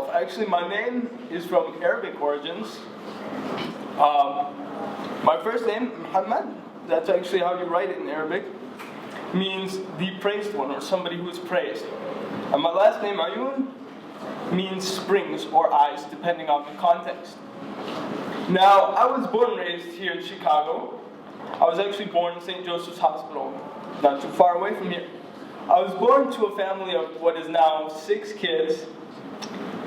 myself. Actually, my name is from Arabic origins. My first name, Mohammad, that's actually how you write it in Arabic, means the praised one, or somebody who is praised. And my last name, Ouyoun, means springs or eyes, depending on the context. Now, I was born and raised here in Chicago. I was actually born in St. Joseph's Hospital, not too far away from here. I was born to a family of what is now 6 kids,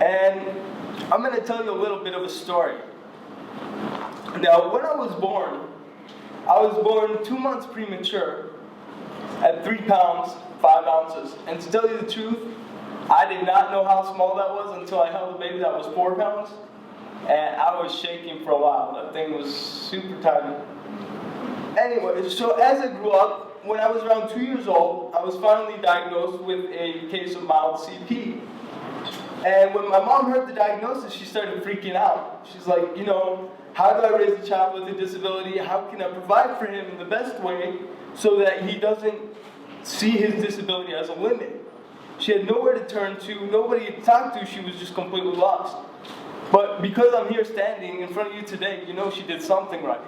and I'm going to tell you a little bit of a story. Now, when I was born 2 months premature at 3 pounds, 5 ounces. And to tell you the truth, I did not know how small that was until I held a baby that was 4 pounds. And I was shaking for a while. That thing was super tiny. Anyway, so as I grew up, when I was around 2 years old, I was finally diagnosed with a case of mild CP. And when my mom heard the diagnosis, she started freaking out. She's like, how do I raise a child with a disability? How can I provide for him in the best way so that he doesn't see his disability as a limit? She had nowhere to turn to, nobody to talk to, she was just completely lost. But because I'm here standing in front of you today, she did something right.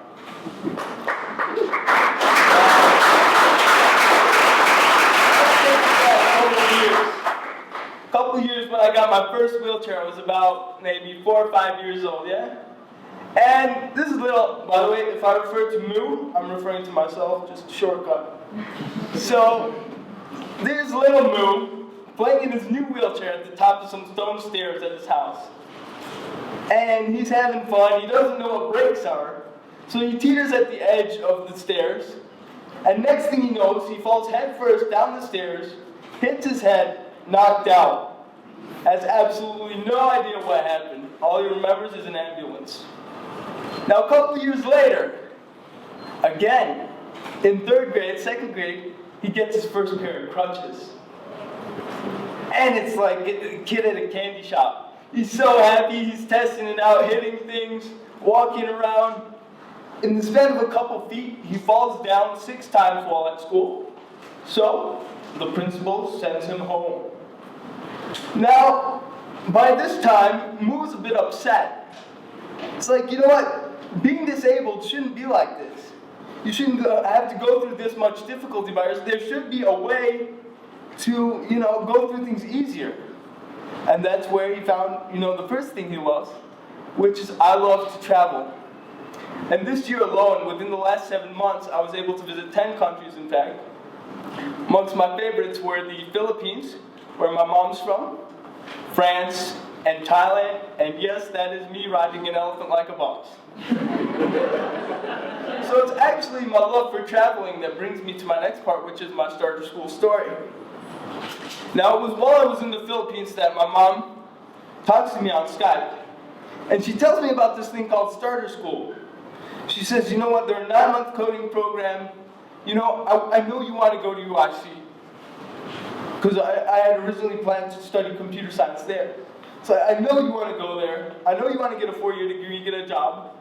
A couple years when I got my first wheelchair, I was about maybe 4 or 5 years old, yeah? And this is little, by the way, if I refer to Moo, I'm referring to myself, just a shortcut. So, there's little Moo playing in his new wheelchair at the top of some stone stairs at his house. And he's having fun, he doesn't know what brakes are, so he teeters at the edge of the stairs, and next thing he knows, he falls headfirst down the stairs, hits his head, knocked out. Has absolutely no idea what happened. All he remembers is an ambulance. Now, a couple years later, again, in 3rd grade, 2nd grade, he gets his first pair of crutches. And it's like a kid at a candy shop. He's so happy, he's testing it out, hitting things, walking around. In the span of a couple feet, he falls down 6 times while at school. So, the principal sends him home. Now, by this time, Moo's a bit upset. It's like, you know what? Being disabled shouldn't be like this. You shouldn't have to go through this much difficulty by yourself. There should be a way to, go through things easier. And that's where he found, the first thing he loves, which is I love to travel. And this year alone, within the last 7 months, I was able to visit 10 countries, in fact. Amongst my favorites were the Philippines, where my mom's from, France, and Thailand, and yes, that is me riding an elephant like a boss. So it's actually my love for traveling that brings me to my next part, which is my starter school story. Now, it was while I was in the Philippines that my mom talks to me on Skype, and she tells me about this thing called starter school. She says, you know what, they're a 9-month coding program. I know you want to go to UIC, because I had originally planned to study computer science there. So I know you want to go there. I know you want to get a 4-year degree, get a job.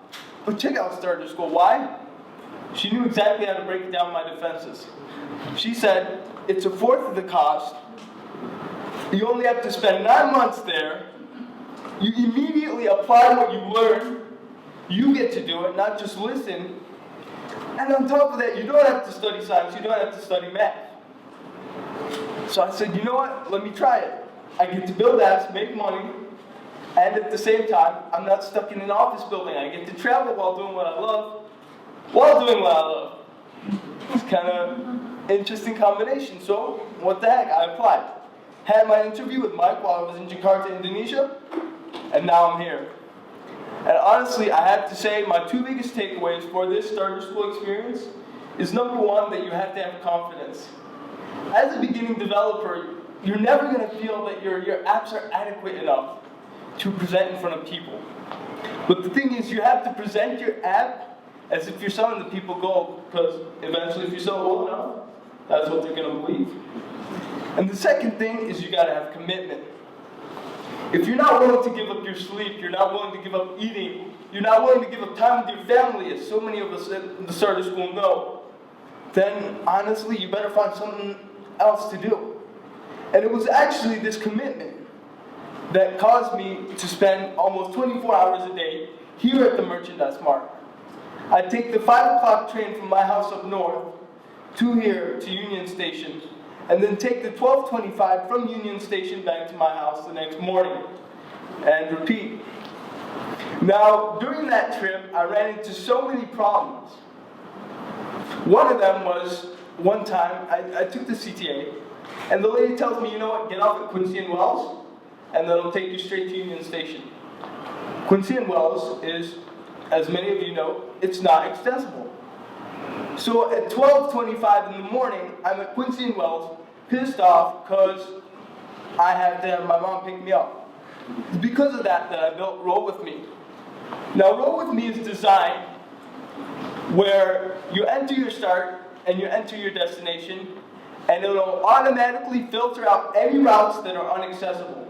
But check out starter school. Why? She knew exactly how to break down my defenses. She said, it's 1/4 of the cost. You only have to spend 9 months there. You immediately apply what you learn. You get to do it, not just listen. And on top of that, you don't have to study science. You don't have to study math. So I said, you know what? Let me try it. I get to build apps, make money, and at the same time, I'm not stuck in an office building. I get to travel while doing what I love, It's kind of interesting combination. So, what the heck? I applied. Had my interview with Mike while I was in Jakarta, Indonesia, and now I'm here. And honestly, I have to say, my 2 biggest takeaways for this starter school experience is number 1, that you have to have confidence. As a beginning developer, you're never going to feel that your apps are adequate enough to present in front of people. But the thing is, you have to present your app as if you're selling the people gold, because eventually if you sell well enough, that's what they're going to believe. And the second thing is you got to have commitment. If you're not willing to give up your sleep, you're not willing to give up eating, you're not willing to give up time with your family, as so many of us at the starter school know, then honestly, you better find something else to do. And it was actually this commitment that caused me to spend almost 24 hours a day here at the Merchandise Mart. I'd take the 5 o'clock train from my house up north to here, to Union Station, and then take the 12:25 from Union Station back to my house the next morning, and repeat. Now, during that trip, I ran into so many problems. One of them was, one time, I took the CTA, and the lady tells me, you know what, get off at Quincy and Wells, and then it'll take you straight to Union Station. Quincy and Wells is, as many of you know, it's not accessible. So at 12:25 in the morning, I'm at Quincy and Wells, pissed off because I had to have my mom pick me up. It's because of that I built Roll With Me. Now, Roll With Me is designed where you enter your start and you enter your destination, and it'll automatically filter out any routes that are inaccessible.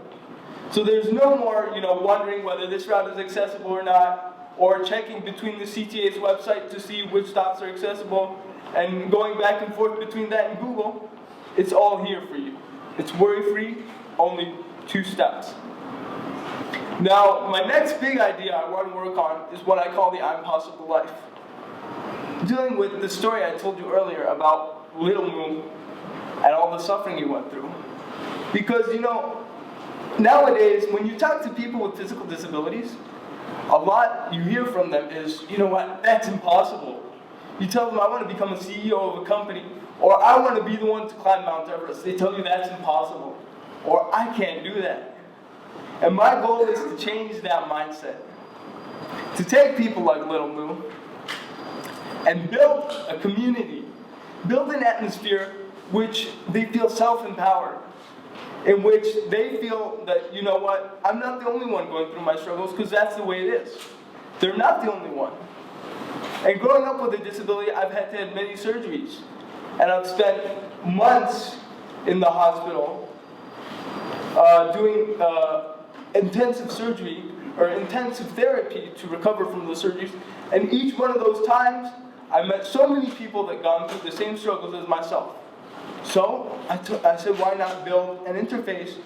So there's no more, wondering whether this route is accessible or not, or checking between the CTA's website to see which stops are accessible, and going back and forth between that and Google. It's all here for you. It's worry-free, only 2 steps. Now, my next big idea I want to work on is what I call the I'm Possible life. Dealing with the story I told you earlier about Little Moon and all the suffering he went through. Because, nowadays, when you talk to people with physical disabilities, a lot you hear from them is, you know what, that's impossible. You tell them, I want to become a CEO of a company, or I want to be the one to climb Mount Everest. They tell you that's impossible, or I can't do that. And my goal is to change that mindset. To take people like Little Moo and build a community, build an atmosphere which they feel self-empowered, in which they feel that, you know what, I'm not the only one going through my struggles, because that's the way it is. They're not the only one. And growing up with a disability, I've had to have many surgeries. And I've spent months in the hospital doing intensive surgery or intensive therapy to recover from those surgeries. And each one of those times, I met so many people that gone through the same struggles as myself. So I said, why not build an interface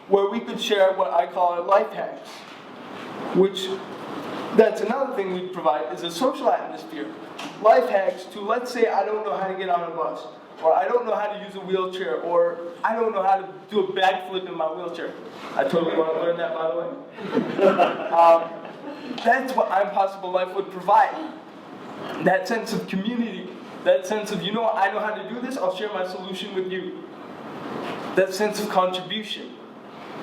where we could share what I call life hacks, which that's another thing we provide is a social atmosphere. Life hacks to, let's say I don't know how to get on a bus, or I don't know how to use a wheelchair, or I don't know how to do a backflip in my wheelchair. I totally want to learn that, by the way. That's what I'm Possible Life would provide. That sense of community, that sense of, I know how to do this, I'll share my solution with you. That sense of contribution.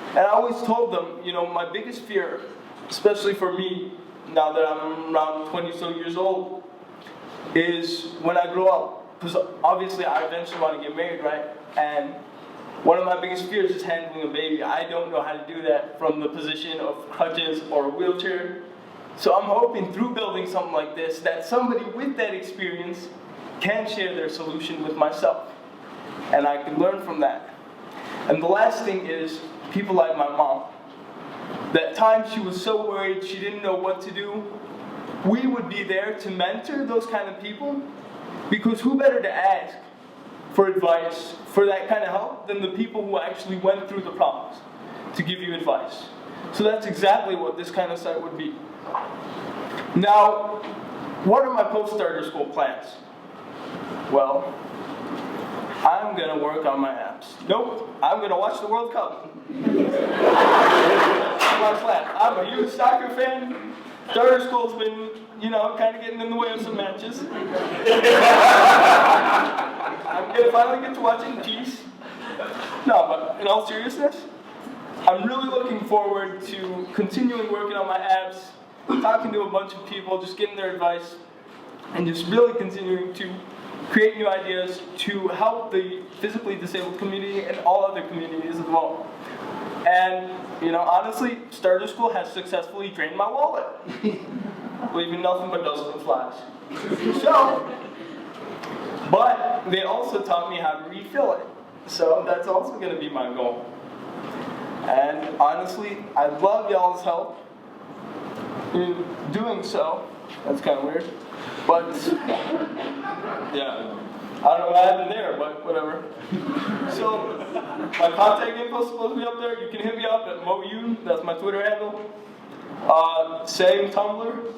And I always told them, my biggest fear, especially for me, now that I'm around 20 so years old, is when I grow up. Because obviously I eventually want to get married, right? And one of my biggest fears is handling a baby. I don't know how to do that from the position of crutches or a wheelchair. So I'm hoping through building something like this that somebody with that experience can share their solution with myself. And I can learn from that. And the last thing is people like my mom. That time she was so worried, she didn't know what to do. We would be there to mentor those kind of people, because who better to ask for advice, for that kind of help, than the people who actually went through the problems to give you advice. So that's exactly what this kind of site would be. Now, what are my post-starter school plans? Well, I'm going to work on my apps. Nope, I'm going to watch the World Cup. I'm a huge soccer fan. Starter school's been, kind of getting in the way of some matches. I'm going to finally get to watch it in peace. No, but in all seriousness, I'm really looking forward to continuing working on my apps, talking to a bunch of people, just getting their advice, and just really continuing to create new ideas to help the physically disabled community and all other communities as well. And, honestly, Starter School has successfully drained my wallet, leaving nothing but dust and flies. So, but they also taught me how to refill it. So that's also going to be my goal. And honestly, I'd love y'all's help in doing so. That's kind of weird. But, yeah. I don't know what happened there, but whatever. So, my contact info is supposed to be up there. You can hit me up at Ouyoun. That's my Twitter handle. Same Tumblr.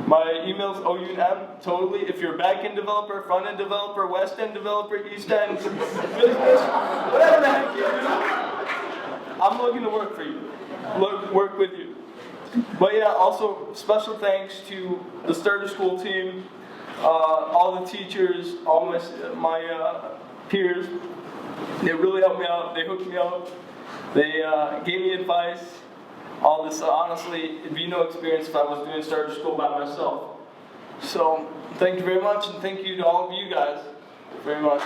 My email's OUNM, totally. If you're a back-end developer, front-end developer, west-end developer, east-end, business, whatever the heck you do, I'm looking to work for you, work with you. But yeah, also special thanks to the Starter School team, all the teachers, all my peers. They really helped me out. They hooked me up. They gave me advice. All this, honestly, it'd be no experience if I was doing Starter School by myself. So, thank you very much, and thank you to all of you guys very much.